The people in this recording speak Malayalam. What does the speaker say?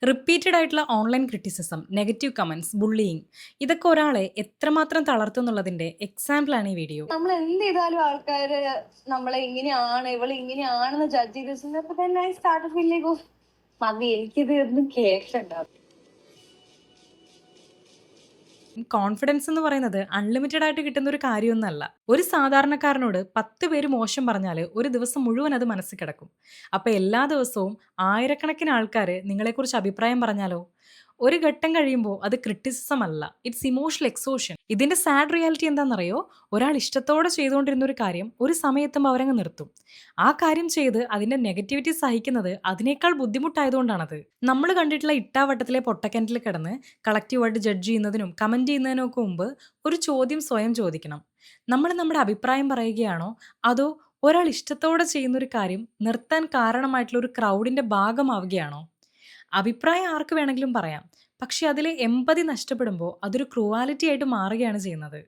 റിപ്പീറ്റഡ് ആയിട്ടുള്ള online criticism, negative comments, bullying ഇതൊക്കെ ഒരാളെ എത്രമാത്രം തളർത്തുന്നുള്ളതിന്റെ എക്സാമ്പിളാണ് ഈ വീഡിയോ. നമ്മൾ എന്ത് ചെയ്താലും ആൾക്കാര് നമ്മളെ ഇങ്ങനെയാണ് ഇവള് ഇങ്ങനെയാണെന്ന് ജഡ്ജ് ചെയ്ത് വെച്ചിരുന്നപ്പോ തന്നെ I started feeling like of മതി എനിക്കിത് ഒന്നും കേൾക്കണ്ട. കോൺഫിഡൻസ് എന്ന് പറയുന്നത് അൺലിമിറ്റഡ് ആയിട്ട് കിട്ടുന്ന ഒരു കാര്യമൊന്നുമല്ല. ഒരു സാധാരണക്കാരനോട് 10 പേര് മോശം പറഞ്ഞാൽ ഒരു ദിവസം മുഴുവൻ അത് മനസ്സിൽ കിടക്കും. അപ്പൊ എല്ലാ ദിവസവും ആയിരക്കണക്കിന് ആൾക്കാർ നിങ്ങളെക്കുറിച്ച് അഭിപ്രായം പറഞ്ഞാലോ? ഒരു ഘട്ടം കഴിയുമ്പോൾ അത് ക്രിറ്റിസിസം അല്ല, ഇറ്റ്സ് ഇമോഷണൽ എക്സോഷൻ. ഇതിന്റെ സാഡ് റിയാലിറ്റി എന്താണെന്നറിയോ? ഒരാൾ ഇഷ്ടത്തോടെ ചെയ്തുകൊണ്ടിരുന്ന ഒരു കാര്യം ഒരു സമയത്തുമ്പോൾ അവരങ്ങ് നിർത്തും. ആ കാര്യം ചെയ്ത് അതിന്റെ നെഗറ്റിവിറ്റി സഹിക്കുന്നത് അതിനേക്കാൾ ബുദ്ധിമുട്ടായതുകൊണ്ടാണത്. നമ്മൾ കണ്ടിട്ടുള്ള ഇട്ടാവട്ടത്തിലെ പൊട്ടക്കിണറ്റിൽ കിടന്ന് കളക്റ്റീവായിട്ട് ജഡ്ജ് ചെയ്യുന്നതിനും കമന്റ് ചെയ്യുന്നതിനും ഒക്കെ മുമ്പ് ഒരു ചോദ്യം സ്വയം ചോദിക്കണം. നമ്മൾ നമ്മുടെ അഭിപ്രായം പറയുകയാണോ, അതോ ഒരാൾ ഇഷ്ടത്തോടെ ചെയ്യുന്ന ഒരു കാര്യം നിർത്താൻ കാരണമായിട്ടുള്ള ഒരു ക്രൗഡിന്റെ ഭാഗമാവുകയാണോ? അഭിപ്രായം ആർക്ക് വേണമെങ്കിലും പറയാം. പക്ഷെ അതിലെ എമ്പതി നഷ്ടപ്പെടുമ്പോൾ അതൊരു ക്രൂവാലിറ്റി ആയിട്ട് മാറുകയാണ് ചെയ്യുന്നത്.